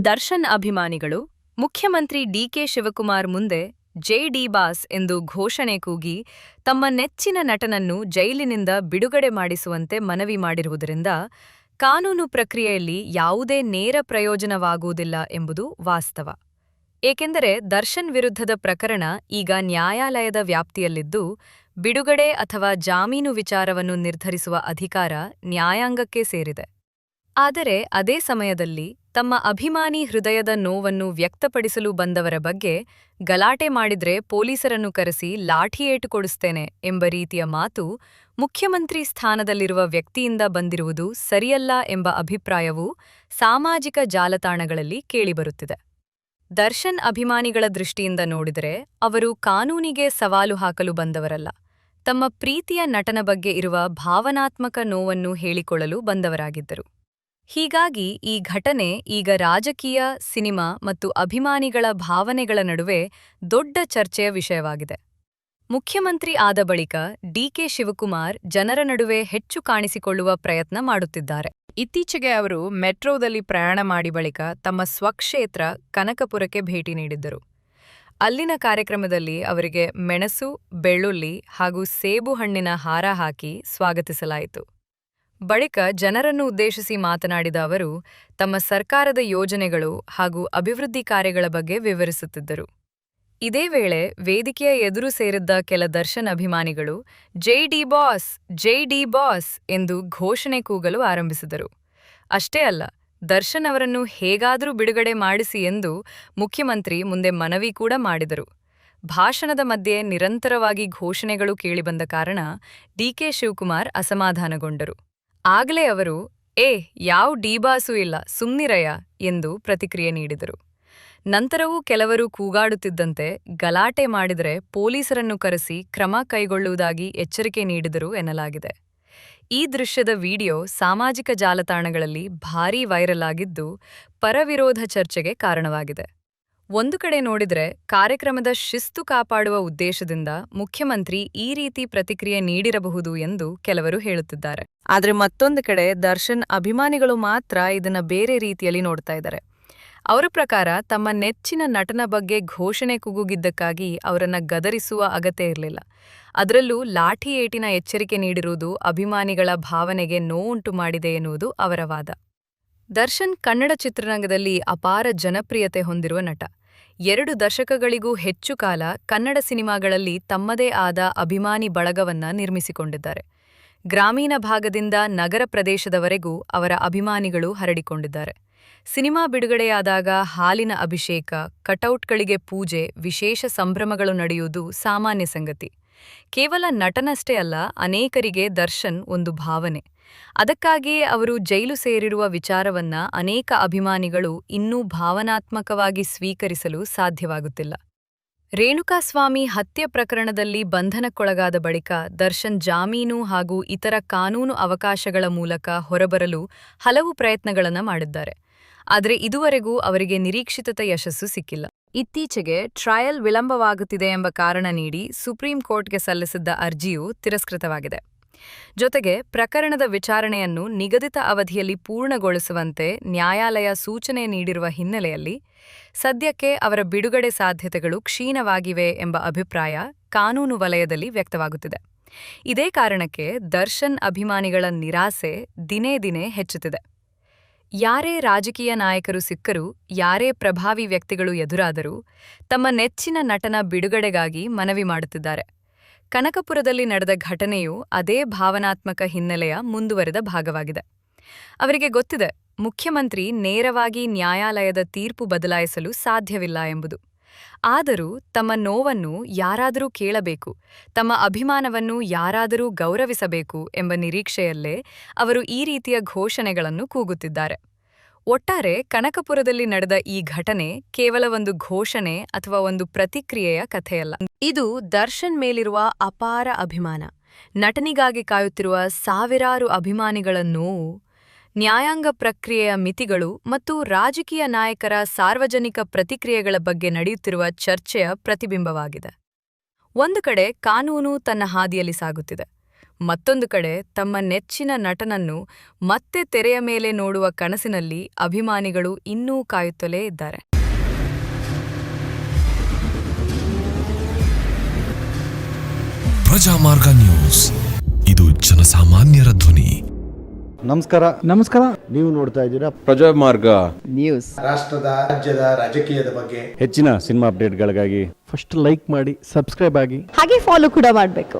ದರ್ಶನ್ ಅಭಿಮಾನಿಗಳು ಮುಖ್ಯಮಂತ್ರಿ ಡಿಕೆ ಶಿವಕುಮಾರ್ ಮುಂದೆ ಜೈ ಬಾಸ್ ಎಂದು ಘೋಷಣೆ ಕೂಗಿ ತಮ್ಮ ನೆಚ್ಚಿನ ನಟನನ್ನು ಜೈಲಿನಿಂದ ಬಿಡುಗಡೆ ಮಾಡಿಸುವಂತೆ ಮನವಿ ಮಾಡಿರುವುದರಿಂದ ಕಾನೂನು ಪ್ರಕ್ರಿಯೆಯಲ್ಲಿ ಯಾವುದೇ ನೇರ ಪ್ರಯೋಜನವಾಗುವುದಿಲ್ಲ ಎಂಬುದು ವಾಸ್ತವ. ಏಕೆಂದರೆ ದರ್ಶನ್ ವಿರುದ್ಧದ ಪ್ರಕರಣ ಈಗ ನ್ಯಾಯಾಲಯದ ವ್ಯಾಪ್ತಿಯಲ್ಲಿದ್ದು, ಬಿಡುಗಡೆ ಅಥವಾ ಜಾಮೀನು ವಿಚಾರವನ್ನು ನಿರ್ಧರಿಸುವ ಅಧಿಕಾರ ನ್ಯಾಯಾಂಗಕ್ಕೆ ಸೇರಿದೆ. ಆದರೆ ಅದೇ ಸಮಯದಲ್ಲಿ ತಮ್ಮ ಅಭಿಮಾನಿ ಹೃದಯದ ನೋವನ್ನು ವ್ಯಕ್ತಪಡಿಸಲು ಬಂದವರ ಬಗ್ಗೆ ಗಲಾಟೆ ಮಾಡಿದ್ರೆ ಪೊಲೀಸರನ್ನು ಕರೆಸಿ ಲಾಠಿಯೇಟು ಕೊಡಿಸ್ತೇನೆ ಎಂಬ ರೀತಿಯ ಮಾತು ಮುಖ್ಯಮಂತ್ರಿ ಸ್ಥಾನದಲ್ಲಿರುವ ವ್ಯಕ್ತಿಯಿಂದ ಬಂದಿರುವುದು ಸರಿಯಲ್ಲ ಎಂಬ ಅಭಿಪ್ರಾಯವು ಸಾಮಾಜಿಕ ಜಾಲತಾಣಗಳಲ್ಲಿ ಕೇಳಿಬರುತ್ತಿದೆ. ದರ್ಶನ್ ಅಭಿಮಾನಿಗಳ ದೃಷ್ಟಿಯಿಂದ ನೋಡಿದರೆ ಅವರು ಕಾನೂನಿಗೆ ಸವಾಲು ಹಾಕಲು ಬಂದವರಲ್ಲ, ತಮ್ಮ ಪ್ರೀತಿಯ ನಟನ ಬಗ್ಗೆ ಇರುವ ಭಾವನಾತ್ಮಕ ನೋವನ್ನು ಹೇಳಿಕೊಳ್ಳಲು ಬಂದವರಾಗಿದ್ದರು. ಹೀಗಾಗಿ ಈ ಘಟನೆ ಈಗ ರಾಜಕೀಯ, ಸಿನಿಮಾ ಮತ್ತು ಅಭಿಮಾನಿಗಳ ಭಾವನೆಗಳ ನಡುವೆ ದೊಡ್ಡ ಚರ್ಚೆಯ ವಿಷಯವಾಗಿದೆ. ಮುಖ್ಯಮಂತ್ರಿ ಆದ ಬಳಿಕ ಡಿಕೆ ಶಿವಕುಮಾರ್ ಜನರ ನಡುವೆ ಹೆಚ್ಚು ಕಾಣಿಸಿಕೊಳ್ಳುವ ಪ್ರಯತ್ನ ಮಾಡುತ್ತಿದ್ದಾರೆ. ಇತ್ತೀಚೆಗೆ ಅವರು ಮೆಟ್ರೋದಲ್ಲಿ ಪ್ರಯಾಣ ಮಾಡಿ ಬಳಿಕ ತಮ್ಮ ಸ್ವಕ್ಷೇತ್ರ ಕನಕಪುರಕ್ಕೆ ಭೇಟಿ ನೀಡಿದ್ದರು. ಅಲ್ಲಿನ ಕಾರ್ಯಕ್ರಮದಲ್ಲಿ ಅವರಿಗೆ ಮೆಣಸು, ಬೆಳ್ಳುಳ್ಳಿ ಹಾಗೂ ಸೇಬು ಹಣ್ಣಿನ ಹಾರ ಹಾಕಿ ಸ್ವಾಗತಿಸಲಾಯಿತು. ಬಳಿಕ ಜನರನ್ನು ಉದ್ದೇಶಿಸಿ ಮಾತನಾಡಿದ ಅವರು ತಮ್ಮ ಸರ್ಕಾರದ ಯೋಜನೆಗಳು ಹಾಗೂ ಅಭಿವೃದ್ಧಿ ಕಾರ್ಯಗಳ ಬಗ್ಗೆ ವಿವರಿಸುತ್ತಿದ್ದರು. ಇದೇ ವೇಳೆ ವೇದಿಕೆಯ ಎದುರು ಸೇರಿದ್ದ ಕೆಲ ದರ್ಶನ್ ಅಭಿಮಾನಿಗಳು ಜೈ ಡಿ ಬಾಸ್ ಎಂದು ಘೋಷಣೆ ಕೂಗಲು ಆರಂಭಿಸಿದರು. ಅಷ್ಟೇ ಅಲ್ಲ, ದರ್ಶನ್ ಅವರನ್ನು ಹೇಗಾದರೂ ಬಿಡುಗಡೆ ಮಾಡಿಸಿ ಎಂದು ಮುಖ್ಯಮಂತ್ರಿ ಮುಂದೆ ಮನವಿ ಕೂಡ ಮಾಡಿದರು. ಭಾಷಣದ ಮಧ್ಯೆ ನಿರಂತರವಾಗಿ ಘೋಷಣೆಗಳು ಕೇಳಿಬಂದ ಕಾರಣ ಡಿಕೆ ಶಿವಕುಮಾರ್ ಅಸಮಾಧಾನಗೊಂಡರು. ಆಗಲೇ ಅವರು ಯಾವ ಡಿಬಾಸೂ ಇಲ್ಲ, ಸುಮ್ನಿರಯ್ಯ ಎಂದು ಪ್ರತಿಕ್ರಿಯೆ ನೀಡಿದರು. ನಂತರವೂ ಕೆಲವರು ಕೂಗಾಡುತ್ತಿದ್ದಂತೆ ಗಲಾಟೆ ಮಾಡಿದರೆ ಪೊಲೀಸರನ್ನು ಕರೆಸಿ ಕ್ರಮ ಕೈಗೊಳ್ಳುವುದಾಗಿ ಎಚ್ಚರಿಕೆ ನೀಡಿದರು ಎನ್ನಲಾಗಿದೆ. ಈ ದೃಶ್ಯದ ವಿಡಿಯೋ ಸಾಮಾಜಿಕ ಜಾಲತಾಣಗಳಲ್ಲಿ ಭಾರೀ ವೈರಲ್ ಆಗಿದ್ದು ಪರವಿರೋಧ ಚರ್ಚೆಗೆ ಕಾರಣವಾಗಿದೆ. ಒಂದು ಕಡೆ ನೋಡಿದರೆ ಕಾರ್ಯಕ್ರಮದ ಶಿಸ್ತು ಕಾಪಾಡುವ ಉದ್ದೇಶದಿಂದ ಮುಖ್ಯಮಂತ್ರಿ ಈ ರೀತಿ ಪ್ರತಿಕ್ರಿಯೆ ನೀಡಿರಬಹುದು ಎಂದು ಕೆಲವರು ಹೇಳುತ್ತಿದ್ದಾರೆ. ಆದರೆ ಮತ್ತೊಂದು ಕಡೆ ದರ್ಶನ್ ಅಭಿಮಾನಿಗಳು ಮಾತ್ರ ಇದನ್ನ ಬೇರೆ ರೀತಿಯಲ್ಲಿ ನೋಡ್ತಾ ಇದ್ದಾರೆ. ಅವರ ಪ್ರಕಾರ ತಮ್ಮ ನೆಚ್ಚಿನ ನಟನ ಬಗ್ಗೆ ಘೋಷಣೆ ಕೂಗುಗಿದ್ದಕ್ಕಾಗಿ ಅವರನ್ನ ಗದರಿಸುವ ಅಗತ್ಯ ಇರಲಿಲ್ಲ. ಅದರಲ್ಲೂ ಲಾಠಿ ಏಟಿನ ಎಚ್ಚರಿಕೆ ನೀಡಿರುವುದು ಅಭಿಮಾನಿಗಳ ಭಾವನೆಗೆ ನೋವುಂಟು ಮಾಡಿದೆ ಎನ್ನುವುದು ಅವರ ವಾದ. ದರ್ಶನ್ ಕನ್ನಡ ಚಿತ್ರರಂಗದಲ್ಲಿ ಅಪಾರ ಜನಪ್ರಿಯತೆ ಹೊಂದಿರುವ ನಟ. 2 ದಶಕಗಳಿಗೂ ಹೆಚ್ಚು ಕಾಲ ಕನ್ನಡ ಸಿನಿಮಾಗಳಲ್ಲಿ ತಮ್ಮದೇ ಆದ ಅಭಿಮಾನಿ ಬಳಗವನ್ನ ನಿರ್ಮಿಸಿಕೊಂಡಿದ್ದಾರೆ. ಗ್ರಾಮೀಣ ಭಾಗದಿಂದ ನಗರ ಪ್ರದೇಶದವರೆಗೂ ಅವರ ಅಭಿಮಾನಿಗಳು ಹರಡಿಕೊಂಡಿದ್ದಾರೆ. ಸಿನಿಮಾ ಬಿಡುಗಡೆಯಾದಾಗ ಹಾಲಿನ ಅಭಿಷೇಕ, ಕಟೌಟ್ಗಳಿಗೆ ಪೂಜೆ, ವಿಶೇಷ ಸಂಭ್ರಮಗಳು ನಡೆಯುವುದು ಸಾಮಾನ್ಯ ಸಂಗತಿ. ಕೇವಲ ನಟನಷ್ಟೇ ಅಲ್ಲ, ಅನೇಕರಿಗೆ ದರ್ಶನ್ ಒಂದು ಭಾವನೆ. ಅದಕ್ಕಾಗಿಯೇ ಅವರು ಜೈಲು ಸೇರಿರುವ ವಿಚಾರವನ್ನ ಅನೇಕ ಅಭಿಮಾನಿಗಳು ಇನ್ನೂ ಭಾವನಾತ್ಮಕವಾಗಿ ಸ್ವೀಕರಿಸಲು ಸಾಧ್ಯವಾಗುತ್ತಿಲ್ಲ. ರೇಣುಕಾಸ್ವಾಮಿ ಹತ್ಯೆ ಪ್ರಕರಣದಲ್ಲಿ ಬಂಧನಕ್ಕೊಳಗಾದ ಬಳಿಕ ದರ್ಶನ್ ಜಾಮೀನು ಹಾಗೂ ಇತರ ಕಾನೂನು ಅವಕಾಶಗಳ ಮೂಲಕ ಹೊರಬರಲು ಹಲವು ಪ್ರಯತ್ನಗಳನ್ನು ಮಾಡಿದ್ದಾರೆ. ಆದರೆ ಇದುವರೆಗೂ ಅವರಿಗೆ ನಿರೀಕ್ಷಿತ ಯಶಸ್ಸು ಸಿಕ್ಕಿಲ್ಲ. ಇತ್ತೀಚೆಗೆ ಟ್ರಯಲ್ ವಿಳಂಬವಾಗುತ್ತಿದೆ ಎಂಬ ಕಾರಣ ನೀಡಿ ಸುಪ್ರೀಂ ಕೋರ್ಟ್ಗೆ ಸಲ್ಲಿಸಿದ್ದ ಅರ್ಜಿಯು ತಿರಸ್ಕೃತವಾಗಿದೆ. ಜೊತೆಗೆ ಪ್ರಕರಣದ ವಿಚಾರಣೆಯನ್ನು ನಿಗದಿತ ಅವಧಿಯಲ್ಲಿ ಪೂರ್ಣಗೊಳಿಸುವಂತೆ ನ್ಯಾಯಾಲಯ ಸೂಚನೆ ನೀಡಿರುವ ಹಿನ್ನೆಲೆಯಲ್ಲಿ ಸದ್ಯಕ್ಕೆ ಅವರ ಬಿಡುಗಡೆ ಸಾಧ್ಯತೆಗಳು ಕ್ಷೀಣವಾಗಿವೆ ಎಂಬ ಅಭಿಪ್ರಾಯ ಕಾನೂನು ವಲಯದಲ್ಲಿ ವ್ಯಕ್ತವಾಗುತ್ತಿದೆ. ಇದೇ ಕಾರಣಕ್ಕೆ ದರ್ಶನ್ ಅಭಿಮಾನಿಗಳ ನಿರಾಸೆ ದಿನೇ ದಿನೇ ಹೆಚ್ಚುತ್ತಿದೆ. ಯಾರೇ ರಾಜಕೀಯ ನಾಯಕರು ಸಿಕ್ಕರೂ, ಯಾರೇ ಪ್ರಭಾವಿ ವ್ಯಕ್ತಿಗಳು ಎದುರಾದರೂ ತಮ್ಮ ನೆಚ್ಚಿನ ನಟನ ಬಿಡುಗಡೆಗಾಗಿ ಮನವಿ ಮಾಡುತ್ತಿದ್ದಾರೆ. ಕನಕಪುರದಲ್ಲಿ ನಡೆದ ಘಟನೆಯು ಅದೇ ಭಾವನಾತ್ಮಕ ಹಿನ್ನೆಲೆಯ ಮುಂದುವರೆದ ಭಾಗವಾಗಿದೆ. ಅವರಿಗೆ ಗೊತ್ತಿದೆ, ಮುಖ್ಯಮಂತ್ರಿ ನೇರವಾಗಿ ನ್ಯಾಯಾಲಯದ ತೀರ್ಪು ಬದಲಾಯಿಸಲು ಸಾಧ್ಯವಿಲ್ಲ ಎಂಬುದು. ಆದರೂ ತಮ್ಮ ನೋವನ್ನು ಯಾರಾದರೂ ಕೇಳಬೇಕು, ತಮ್ಮ ಅಭಿಮಾನವನ್ನು ಯಾರಾದರೂ ಗೌರವಿಸಬೇಕು ಎಂಬ ನಿರೀಕ್ಷೆಯಲ್ಲೇ ಅವರು ಈ ರೀತಿಯ ಘೋಷಣೆಗಳನ್ನು ಕೂಗುತ್ತಿದ್ದಾರೆ. ಒಟ್ಟಾರೆ ಕನಕಪುರದಲ್ಲಿ ನಡೆದ ಈ ಘಟನೆ ಕೇವಲ ಒಂದು ಘೋಷಣೆ ಅಥವಾ ಒಂದು ಪ್ರತಿಕ್ರಿಯೆಯ ಕಥೆಯಲ್ಲ. ಇದು ದರ್ಶನ್ ಮೇಲಿರುವ ಅಪಾರ ಅಭಿಮಾನ, ನಟನಿಗಾಗಿ ಕಾಯುತ್ತಿರುವ ಸಾವಿರಾರು ಅಭಿಮಾನಿಗಳ ನೋವು, ನ್ಯಾಯಾಂಗ ಪ್ರಕ್ರಿಯೆಯ ಮಿತಿಗಳು ಮತ್ತು ರಾಜಕೀಯ ನಾಯಕರ ಸಾರ್ವಜನಿಕ ಪ್ರತಿಕ್ರಿಯೆಗಳ ಬಗ್ಗೆ ನಡೆಯುತ್ತಿರುವ ಚರ್ಚೆಯ ಪ್ರತಿಬಿಂಬವಾಗಿದೆ. ಒಂದು ಕಡೆ ಕಾನೂನು ತನ್ನ ಹಾದಿಯಲ್ಲಿ ಸಾಗುತ್ತಿದೆ, ಮತ್ತೊಂದು ಕಡೆ ತಮ್ಮ ನೆಚ್ಚಿನ ನಟನನ್ನು ಮತ್ತೆ ತೆರೆಯ ಮೇಲೆ ನೋಡುವ ಕನಸಿನಲ್ಲಿ ಅಭಿಮಾನಿಗಳು ಇನ್ನೂ ಕಾಯುತ್ತಲೇ ಇದ್ದಾರೆ. ಪ್ರಜಾಮಾರ್ಗ ನ್ಯೂಸ್, ಇದು ಜನಸಾಮಾನ್ಯರ ಧ್ವನಿ. ನಮಸ್ಕಾರ. ನೀವು ನೋಡ್ತಾ ಇದ್ದೀರಾ ಪ್ರಜಾಮಾರ್ಗ ನ್ಯೂಸ್. ರಾಷ್ಟ್ರದ ರಾಜ್ಯದ ರಾಜಕೀಯದ ಬಗ್ಗೆ ಹೆಚ್ಚಿನ ಸಿನಿಮಾ ಅಪ್ಡೇಟ್ಗಳಿಗಾಗಿ ಫಸ್ಟ್ ಲೈಕ್ ಮಾಡಿ, ಸಬ್ಸ್ಕ್ರೈಬ್ ಆಗಿ, ಹಾಗೆ ಫಾಲೋ ಕೂಡ ಮಾಡಬೇಕು.